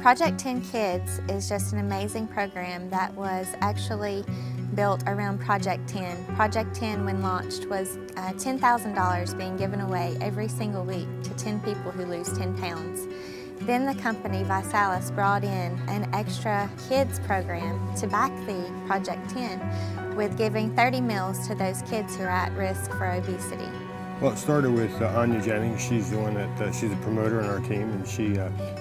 Project 10 Kids is just an amazing program that was actually built around Project 10. Project 10, when launched, was $10,000 being given away every single week to 10 people who lose 10 pounds. Then the company, ViSalus, brought in an extra kids program to back the Project 10 with giving 30 meals to those kids who are at risk for obesity. Well, it started with Anya Jennings. She's the one that, she's a promoter on our team, and she's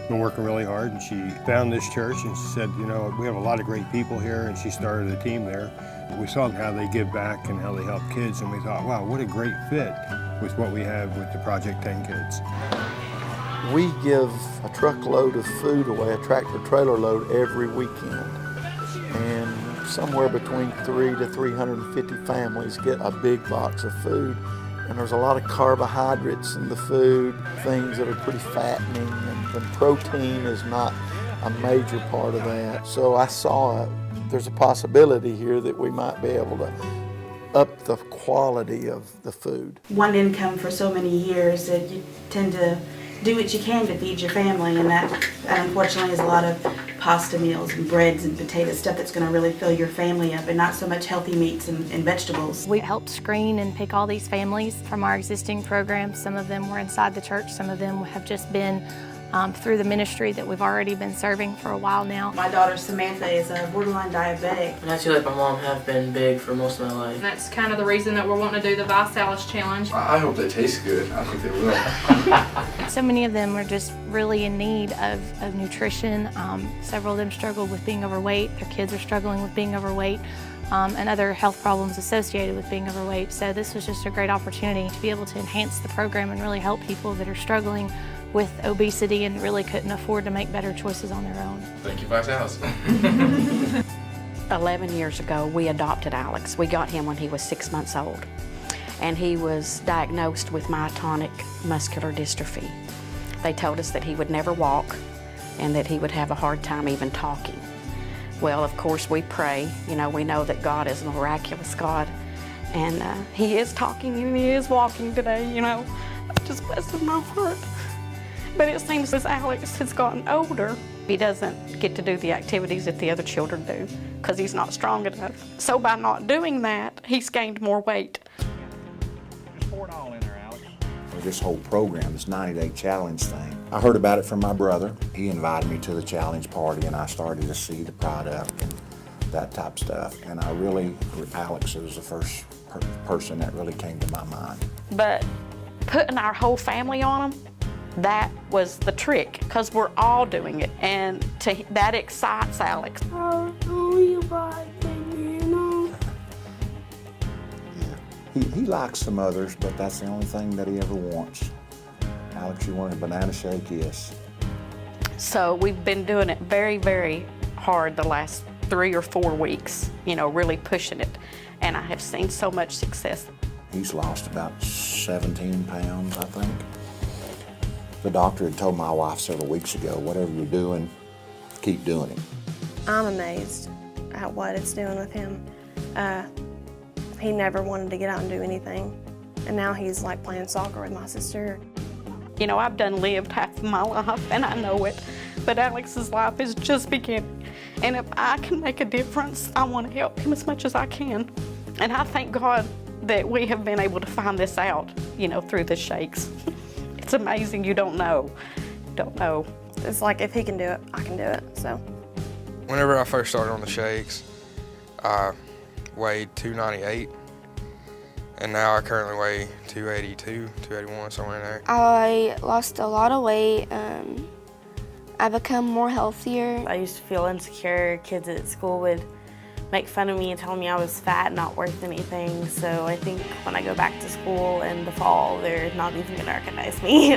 been working really hard, and she found this church and she said, you know, we have a lot of great people here, and she started a team there. We saw how they give back and how they help kids, and we thought, wow, what a great fit with what we have with the Project 10 Kids. We give a truckload of food away, a tractor trailer load every weekend, and somewhere between 300 to 350 families get a big box of food. And there's a lot of carbohydrates in the food, things that are pretty fattening, and protein is not a major part of that. So I saw there's a possibility here that we might be able to up the quality of the food. One income for so many years that you tend to do what you can to feed your family, and that unfortunately is a lot of pasta meals and breads and potatoes, stuff that's going to really fill your family up, and not so much healthy meats and vegetables. We helped screen and pick all these families from our existing programs. Some of them were inside the church, some of them have just been through the ministry that we've already been serving for a while now. My daughter Samantha is a borderline diabetic. And I feel like my mom have been big for most of my life. And that's kind of the reason that we're wanting to do the ViSalus Challenge. I hope they taste good. I think they will. So many of them are just really in need of nutrition. Several of them struggle with being overweight. Their kids are struggling with being overweight. And other health problems associated with being overweight. So this was just a great opportunity to be able to enhance the program and really help people that are struggling with obesity and really couldn't afford to make better choices on their own. Thank you, ViSalus. 11 years ago, we adopted Alex. We got him when he was 6 months old, and he was diagnosed with myotonic muscular dystrophy. They told us that he would never walk and that he would have a hard time even talking. Well, of course, we pray. You know, we know that God is a miraculous God, and he is talking and he is walking today, you know. It just blesses my heart. But it seems as Alex has gotten older, he doesn't get to do the activities that the other children do because he's not strong enough. So by not doing that, he's gained more weight. This whole program, this 90-day challenge thing, I heard about it from my brother. He invited me to the challenge party, and I started to see the product and that type of stuff. And I really, Alex was the first person that really came to my mind. But putting our whole family on him, that was the trick, because we're all doing it, and that excites Alex. Yeah. He likes some others, but that's the only thing that he ever wants. Alex, you want a banana shake? Yes. So we've been doing it very, very hard the last 3 or 4 weeks, you know, really pushing it, and I have seen so much success. He's lost about 17 pounds, I think. The doctor had told my wife several weeks ago, whatever you're doing, keep doing it. I'm amazed at what it's doing with him. He never wanted to get out and do anything, and now he's like playing soccer with my sister. You know, I've done lived half of my life, and I know it, but Alex's life is just beginning. And if I can make a difference, I want to help him as much as I can. And I thank God that we have been able to find this out, you know, through the shakes. It's amazing. You don't know. Don't know. It's like if he can do it, I can do it, so. Whenever I first started on the shakes, I weighed 298, and now I currently weigh 282, 281, somewhere in there. I lost a lot of weight. I become more healthier. I used to feel insecure. Kids at school would make fun of me and tell me I was fat and not worth anything. So I think when I go back to school in the fall, they're not even gonna recognize me.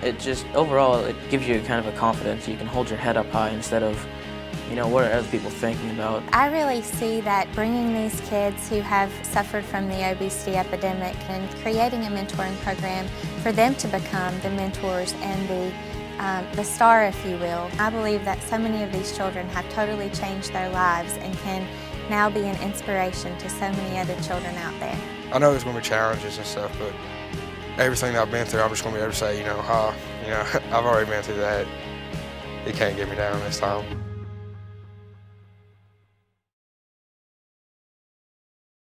It just, overall, it gives you kind of a confidence. You can hold your head up high instead of, you know, what are other people thinking about? I really see that bringing these kids who have suffered from the obesity epidemic and creating a mentoring program for them to become the mentors and the star, if you will. I believe that so many of these children have totally changed their lives and can now be an inspiration to so many other children out there. I know there's going to be challenges and stuff, but everything that I've been through, I'm just going to be able to say, you know, I've already been through that. he can't get me down this time.